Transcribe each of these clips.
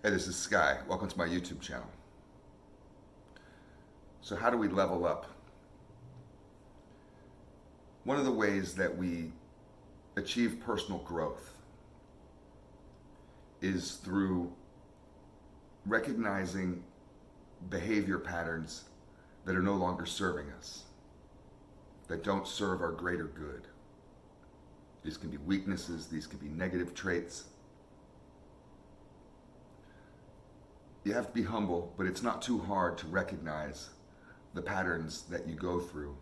Hey, this is Sky. Welcome to my YouTube channel. So how do we level up? One of the ways that we achieve personal growth is through recognizing behavior patterns that are no longer serving us, that don't serve our greater good. These can be weaknesses, these can be negative traits. You have to be humble, but it's not too hard to recognize the patterns that you go through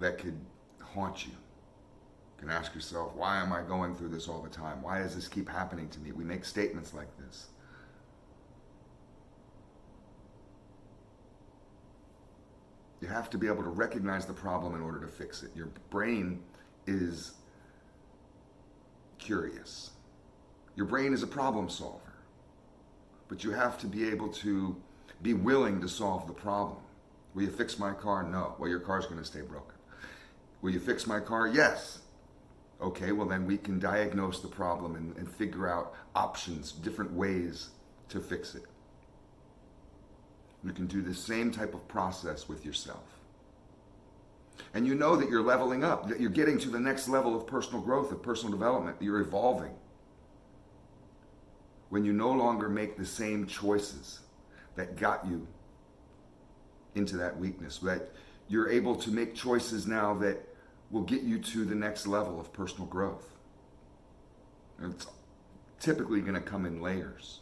that could haunt you. You can ask yourself, why am I going through this all the time? Why does this keep happening to me? We make statements like this. You have to be able to recognize the problem in order to fix it. Your brain is curious. Your brain is a problem solver. But you have to be able to be willing to solve the problem. Will you fix my car? No. Well, your car's going to stay broken. Will you fix my car? Yes. Okay, well then we can diagnose the problem and figure out options, different ways to fix it. You can do the same type of process with yourself. And you know that you're leveling up, that you're getting to the next level of personal growth, of personal development, that you're evolving. When you no longer make the same choices that got you into that weakness, that you're able to make choices now that will get you to the next level of personal growth. And it's typically going to come in layers.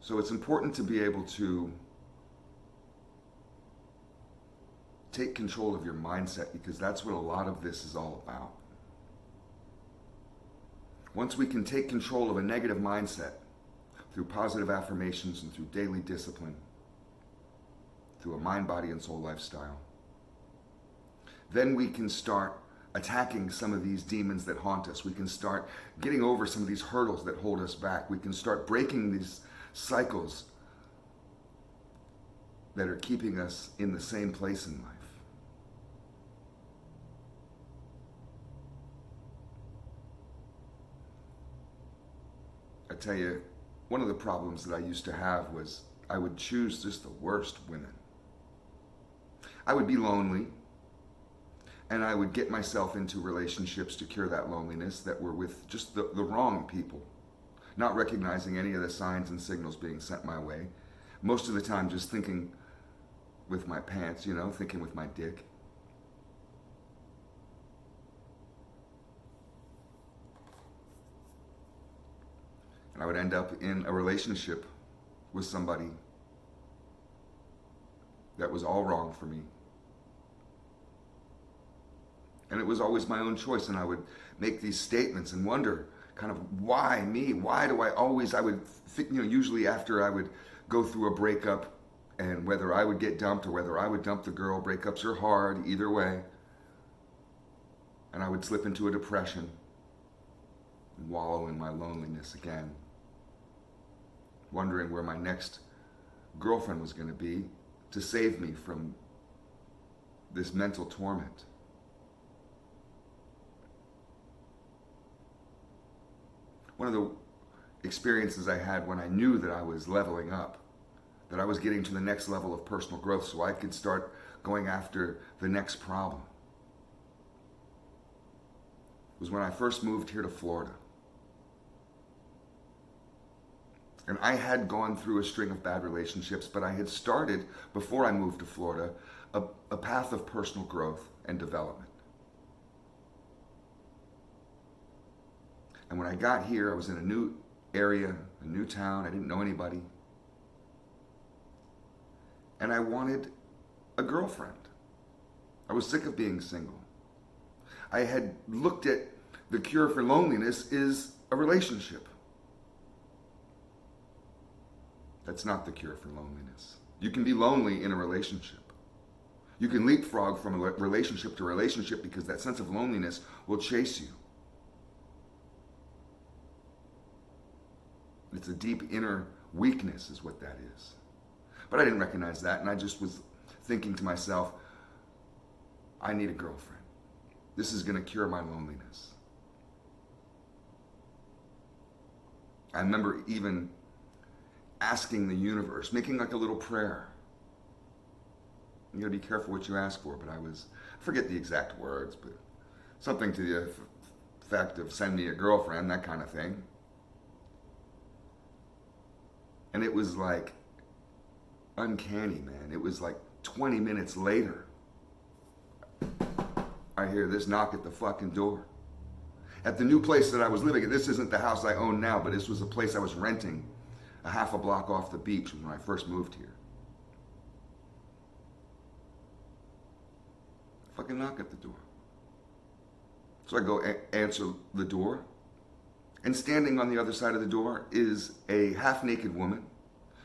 So it's important to be able to take control of your mindset, because that's what a lot of this is all about. Once we can take control of a negative mindset through positive affirmations and through daily discipline, through a mind, body, and soul lifestyle, then we can start attacking some of these demons that haunt us. We can start getting over some of these hurdles that hold us back. We can start breaking these cycles that are keeping us in the same place in life. I tell you, one of the problems that I used to have was I would choose just the worst women. I would be lonely, and I would get myself into relationships to cure that loneliness that were with just the wrong people, not recognizing any of the signs and signals being sent my way. Most of the time just thinking with my pants, thinking with my dick. And I would end up in a relationship with somebody that was all wrong for me. And it was always my own choice, and I would make these statements and wonder, kind of, why me? Why do I always, usually after I would go through a breakup, and whether I would get dumped or whether I would dump the girl, breakups are hard either way. And I would slip into a depression and wallow in my loneliness again, wondering where my next girlfriend was going to be to save me from this mental torment. One of the experiences I had when I knew that I was leveling up, that I was getting to the next level of personal growth so I could start going after the next problem, was when I first moved here to Florida. And I had gone through a string of bad relationships, but I had started, before I moved to Florida, a path of personal growth and development. And when I got here, I was in a new area, a new town. I didn't know anybody. And I wanted a girlfriend. I was sick of being single. I had looked at the cure for loneliness is a relationship. That's not the cure for loneliness. You can be lonely in a relationship. You can leapfrog from a relationship to relationship because that sense of loneliness will chase you. It's a deep inner weakness is what that is. But I didn't recognize that, and I just was thinking to myself, I need a girlfriend. This is going to cure my loneliness. I remember even asking the universe, making like a little prayer. You gotta be careful what you ask for, but I forget the exact words, but something to the effect of send me a girlfriend, that kind of thing. And it was like uncanny, man. It was like 20 minutes later, I hear this knock at the fucking door. At the new place that I was living at, this isn't the house I own now, but this was a place I was renting a half a block off the beach when I first moved here. Fucking knock at the door. So I go answer the door, and standing on the other side of the door is a half-naked woman.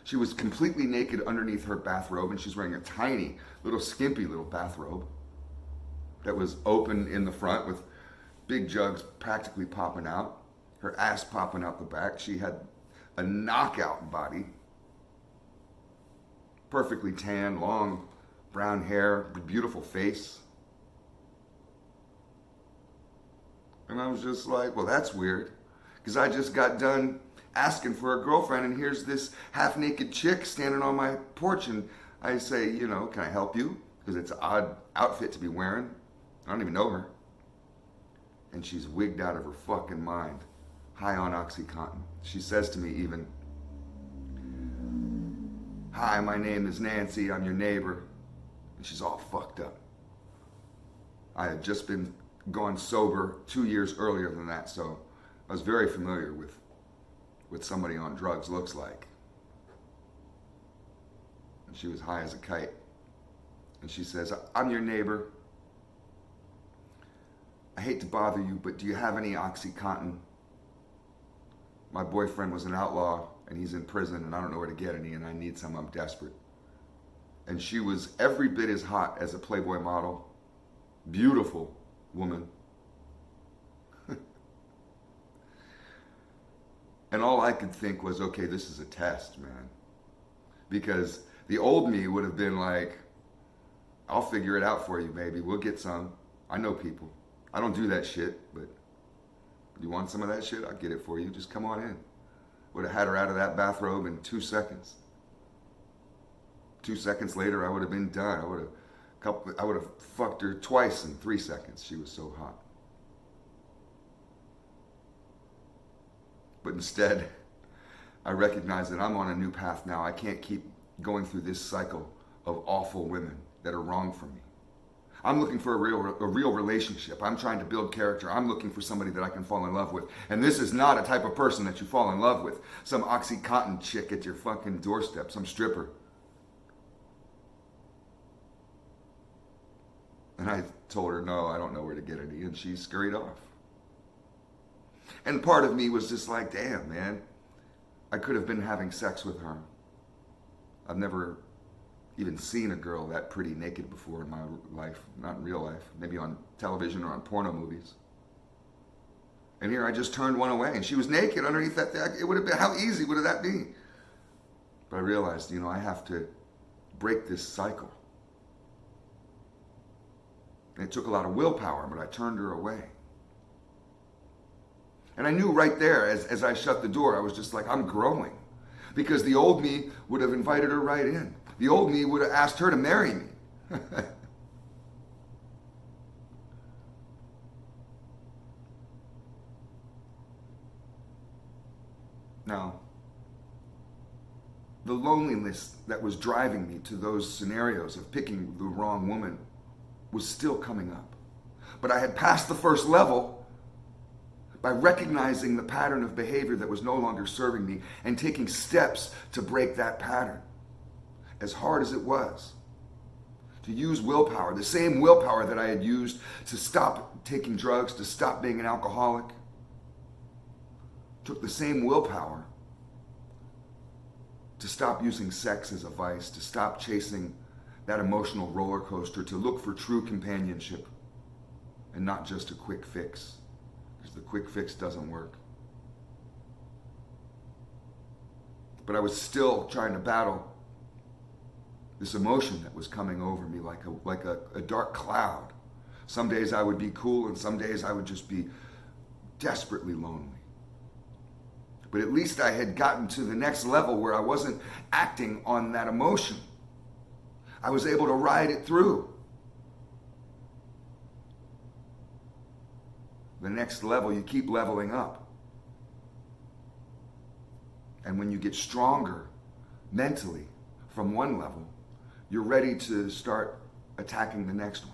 She was completely naked underneath her bathrobe, and she's wearing a tiny, little skimpy little bathrobe that was open in the front with big jugs practically popping out, her ass popping out the back. She had a knockout body, perfectly tan, long brown hair, beautiful face. And I was just like, well, that's weird, because I just got done asking for a girlfriend, and here's this half-naked chick standing on my porch, and I say, you know, can I help you? Because it's an odd outfit to be wearing. I don't even know her. And she's wigged out of her fucking mind, high on OxyContin. She says to me even, hi, my name is Nancy, I'm your neighbor. And she's all fucked up. I had just been gone sober 2 years earlier than that, so I was very familiar with what somebody on drugs looks like. And she was high as a kite. And she says, I'm your neighbor. I hate to bother you, but do you have any OxyContin? My boyfriend was an outlaw, and he's in prison, and I don't know where to get any, and I need some. I'm desperate. And she was every bit as hot as a Playboy model. Beautiful woman. And all I could think was, okay, this is a test, man. Because the old me would have been like, I'll figure it out for you, baby. We'll get some. I know people. I don't do that shit, but you want some of that shit? I'll get it for you. Just come on in. Would have had her out of that bathrobe in 2 seconds. 2 seconds later, I would have been done. I would have fucked her twice in 3 seconds. She was so hot. But instead, I recognize that I'm on a new path now. I can't keep going through this cycle of awful women that are wrong for me. I'm looking for a real relationship. I'm trying to build character. I'm looking for somebody that I can fall in love with. And this is not a type of person that you fall in love with. Some OxyContin chick at your fucking doorstep, some stripper. And I told her, no, I don't know where to get any. And she scurried off. And part of me was just like, damn, man, I could have been having sex with her. I've never even seen a girl that pretty naked before in my life, not in real life, maybe on television or on porno movies. And here I just turned one away, and she was naked underneath that thing. It would have been, how easy would that be? But I realized, you know, I have to break this cycle. And it took a lot of willpower, but I turned her away. And I knew right there, as I shut the door, I was just like, I'm growing. Because the old me would have invited her right in. The old me would have asked her to marry me. Now, the loneliness that was driving me to those scenarios of picking the wrong woman was still coming up. But I had passed the first level by recognizing the pattern of behavior that was no longer serving me and taking steps to break that pattern. As hard as it was, to use willpower, the same willpower that I had used to stop taking drugs, to stop being an alcoholic, took the same willpower to stop using sex as a vice, to stop chasing that emotional roller coaster, to look for true companionship and not just a quick fix. Because the quick fix doesn't work. But I was still trying to battle this emotion that was coming over me like a dark cloud. Some days I would be cool, and some days I would just be desperately lonely. But at least I had gotten to the next level where I wasn't acting on that emotion. I was able to ride it through. The next level, you keep leveling up. And when you get stronger mentally from one level, you're ready to start attacking the next one.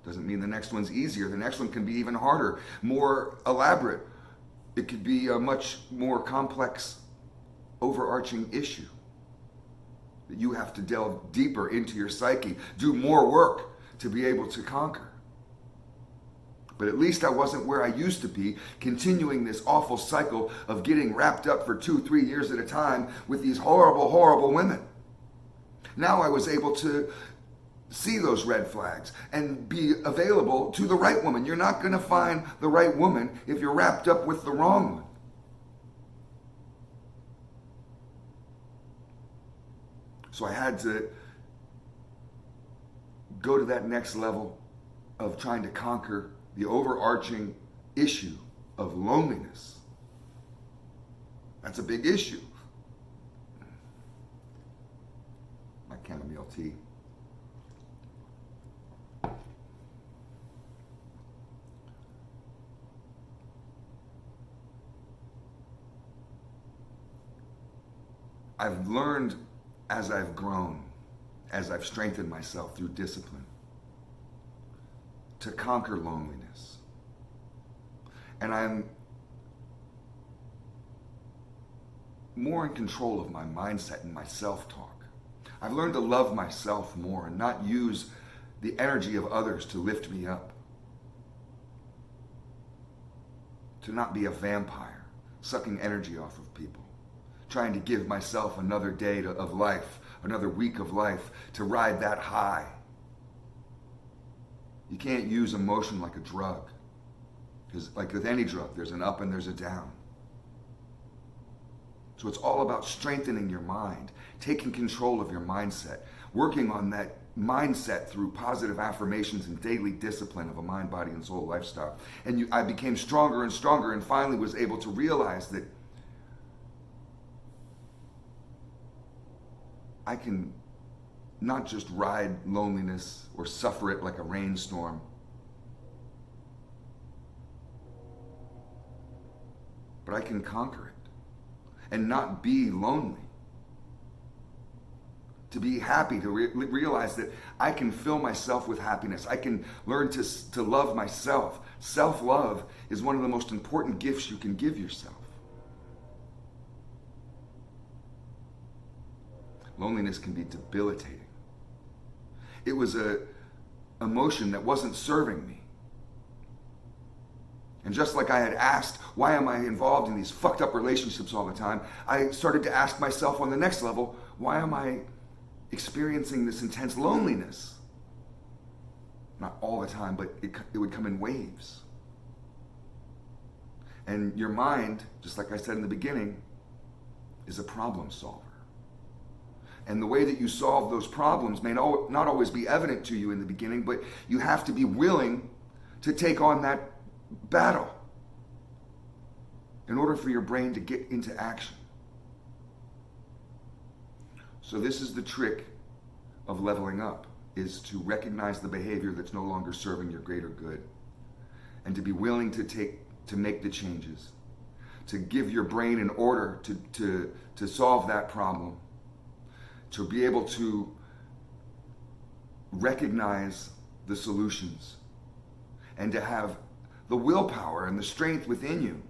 Doesn't mean the next one's easier. The next one can be even harder, more elaborate. It could be a much more complex, overarching issue that you have to delve deeper into your psyche, do more work to be able to conquer. But at least I wasn't where I used to be, continuing this awful cycle of getting wrapped up for 2-3 years at a time with these horrible, horrible women. Now I was able to see those red flags and be available to the right woman. You're not going to find the right woman if you're wrapped up with the wrong one. So I had to go to that next level of trying to conquer the overarching issue of loneliness. That's a big issue. My chamomile tea. I've learned as I've grown, as I've strengthened myself through discipline, to conquer loneliness. And I'm more in control of my mindset and my self-talk. I've learned to love myself more and not use the energy of others to lift me up. To not be a vampire, sucking energy off of people. Trying to give myself another day of life, another week of life, to ride that high. You can't use emotion like a drug. Because like with any drug, there's an up and there's a down. So it's all about strengthening your mind, taking control of your mindset, working on that mindset through positive affirmations and daily discipline of a mind, body, and soul lifestyle. And I became stronger and stronger and finally was able to realize that I can not just ride loneliness or suffer it like a rainstorm, but I can conquer it and not be lonely. To be happy, to realize that I can fill myself with happiness. I can learn to love myself. Self-love is one of the most important gifts you can give yourself. Loneliness can be debilitating. It was an emotion that wasn't serving me. And just like I had asked, why am I involved in these fucked up relationships all the time? I started to ask myself on the next level, why am I experiencing this intense loneliness? Not all the time, but it would come in waves. And your mind, just like I said in the beginning, is a problem solver. And the way that you solve those problems may not always be evident to you in the beginning, but you have to be willing to take on that battle in order for your brain to get into action. So this is the trick of leveling up, is to recognize the behavior that's no longer serving your greater good and to be willing to make the changes, to give your brain an order to solve that problem, to be able to recognize the solutions and to have the willpower and the strength within you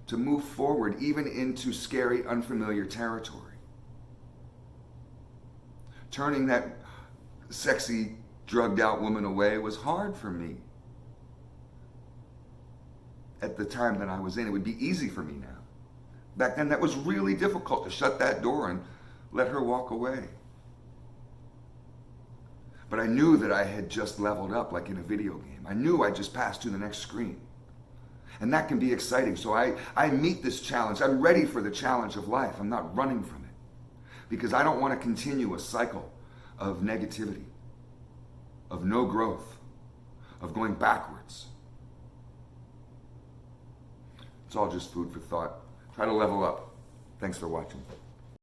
to move forward even into scary, unfamiliar territory. Turning that sexy, drugged out woman away was hard for me at the time that I was in. It would be easy for me now. Back then, that was really difficult to shut that door and let her walk away. But I knew that I had just leveled up like in a video game. I knew I just passed to the next screen. And that can be exciting. So I meet this challenge. I'm ready for the challenge of life. I'm not running from it. Because I don't want to continue a cycle of negativity. of no growth, of going backwards. It's all just food for thought. Try to level up. Thanks for watching.